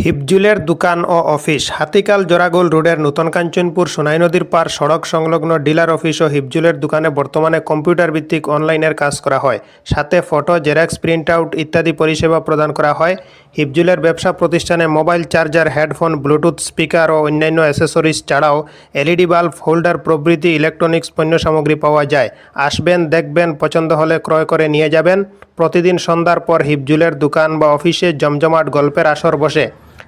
হিফজুলের দোকান ও অফিস হাতিকাল জোড়াগোল রোডের নূতন কাঞ্চনপুর সোনাই নদীর পার সড়ক সংলগ্ন ডিলার অফিস ও হিফজুলের দোকানে বর্তমানে কম্পিউটার ভিত্তিক অনলাইনের কাজ করা হয়, সাথে ফটো, জেরক্স, প্রিন্ট আউট ইত্যাদি পরিষেবা প্রদান করা হয়। হিফজুলের ব্যবসা প্রতিষ্ঠানে mobile charger, headphone, Bluetooth speaker ও অন্যান্য অ্যাসেসরিজ ছাড়াও এলইডি বাল্ব, হোল্ডার প্রভৃতি ইলেকট্রনিক্স পণ্য সামগ্রী পাওয়া যায়। আসবেন, দেখবেন, পছন্দ হলে ক্রয় করে নিয়ে যাবেন। প্রতিদিন সন্ধ্যার পর হিফজুলের দোকান বা অফিসে জমজমাট গল্পের আসর বসে।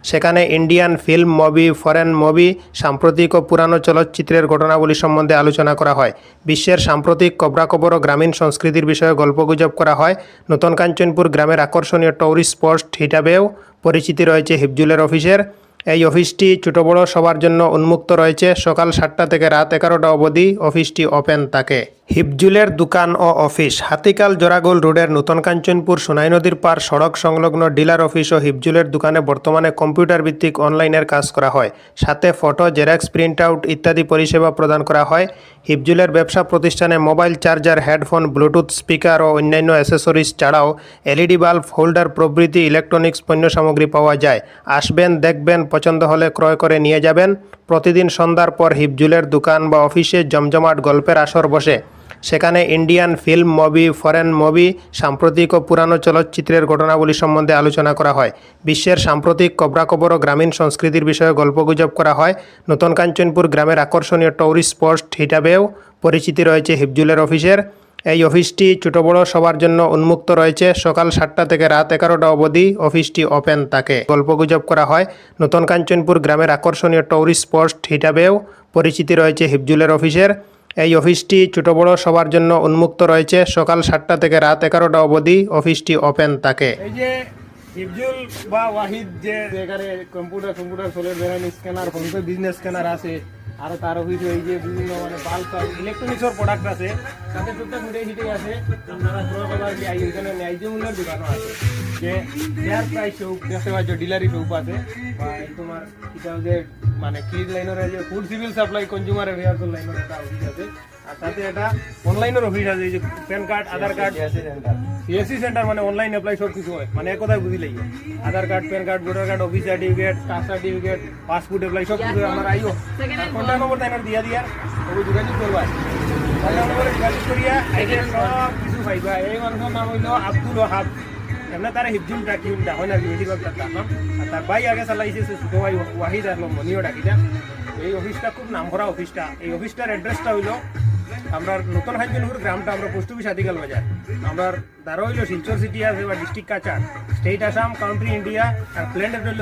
সেখানে Indian film, movie, foreign movie, সাম্প্রতিক ও পুরানো চলচ্চিত্রের ঘটনাবলী সম্বন্ধে আলোচনা করা হয়। বিশ্বের সাম্প্রতিক খবরাখবর ও গ্রামীণ সংস্কৃতির বিষয়ে গল্পগুজব করা হয়। নূতন কাঞ্চনপুর গ্রামের আকর্ষণীয় ট্যুরিস্ট স্পট হিসাবেও পরিচিতি রয়েছে হিফজুলের অফিসের। এই অফিসটি ছোট বড় সবার জন্য উন্মুক্ত রয়েছে। সকাল 7টা থেকে রাত 11টা অবধি অফিসটি ওপেন থাকে। হিফজুলের দোকান ও অফিস হাতিকাল জোড়াগোল রোডের নূতন কাঞ্চনপুর সোনাই নদীর পার সড়ক সংলগ্ন ডিলার অফিস ও হিফজুলের দোকানে বর্তমানে কম্পিউটার ভিত্তিক অনলাইনের কাজ করা হয়, সাথে ফটো, জেরক্স, প্রিন্ট আউট ইত্যাদি পরিষেবা প্রদান করা হয়। হিফজুলের ব্যবসা প্রতিষ্ঠানে mobile charger, headphone, Bluetooth speaker ও অন্যান্য অ্যাসেসরিজ ছাড়াও এলইডি বাল্ব, হোল্ডার প্রভৃতি ইলেকট্রনিক্স পণ্য সামগ্রী পাওয়া যায়। আসবেন, দেখবেন, পছন্দ হলে ক্রয় করে নিয়ে যাবেন। প্রতিদিন সন্ধ্যার পর হিফজুলের দোকান বা অফিসে জমজমাট গল্পের আসর বসে। সেখানে Indian film, movie, foreign movie, সাম্প্রতিক ও পুরানো চলচ্চিত্রের ঘটনাবলী সম্বন্ধে আলোচনা করা হয়। বিশ্বের সাম্প্রতিক খবরাখবর ও গ্রামীণ সংস্কৃতির বিষয়ে গল্পগুজব করা হয়। নূতন কাঞ্চনপুর গ্রামের আকর্ষণীয় ট্যুরিস্ট স্পট হিসাবেও পরিচিতি রয়েছে হিফজুলের অফিসের। এই অফিসটি ছোট বড় সবার জন্য উন্মুক্ত রয়েছে। সকাল 7টা থেকে রাত 11টা অবধি অফিসটি ওপেন থাকে। গল্পগুজব করা হয়। নূতন কাঞ্চনপুর গ্রামের আকর্ষণীয় ট্যুরিস্ট স্পট হিসাবেও পরিচিতি রয়েছে হিফজুলের অফিসের। এই অফিসটি ছোট বড় সবার জন্য উন্মুক্ত রয়েছে। সকাল 7টা থেকে রাত 11টা অবধি অফিসটি ওপেন থাকে। এই যে হিফজুল বা ওয়াহিদ যে এখানে কম্পিউটার চলে, স্ক্যানার, ফোনপে বিজনেস স্ক্যানার আছে, আর তার অফিসে এই যে বিভিন্ন মানে বাল্ব ইলেকট্রনিক্সের প্রোডাক্ট আছে, তাতে টুকটাক মিটাই হিটেই আছে। আপনারা ক্রয় করার যে এখানে ন্যায্য মূল্যের দোকানও আছে, যে ফেয়ার প্রাইস শপ দেখতে পাচ্ছ, ডিলারি শপ আছে, বা এই তোমার এটা যে মানে ক্লিন লাইনের যে food civil supply consumer affairs লাইনের একটা অফিস আছে, আর সাথে একটা অনলাইনের অফিস আছে। এই যে pan card, Aadhaar card, CSC centre মানে অনলাইন অ্যাপ্লাই সব কিছু হয়, মানে এক কথায় বুঝিলেই Aadhaar card, pan card, voter card, office certificate, caste certificate, passport apply সব কিছু আমার আইও। কন্ট্যাক্ট নম্বর তাই দিয়া দিয়ার ওই যোগাযোগ করবা। কন্ট্যাক্ট নম্বরে যোগাযোগ করিয়া আইডি সব কিছু পাইবা। এই মানুষের নাম হইল আব্দুল ওহাব। এমনি তারা হিফজুল ডাকি হয় না, বেশিরভাগ তার নাম। আর তার ভাই আগে চালাইছে ছোট ভাই ওয়াহিদ আর মনিও ডাকিটা। এই অফিসটা খুব নামকরা অফিসটা। এই অফিসটার অ্যাড্রেসটা হইল আমরা নতুন কাঞ্চনপুর গ্রামটা, আমরা পোস্ট অফিস হাতিকাল বাজার। আমরা দ্বারা হইল শিলচর সিটি আছে বা district Cachar, state Assam, country India, আর প্ল্যান্ট হইল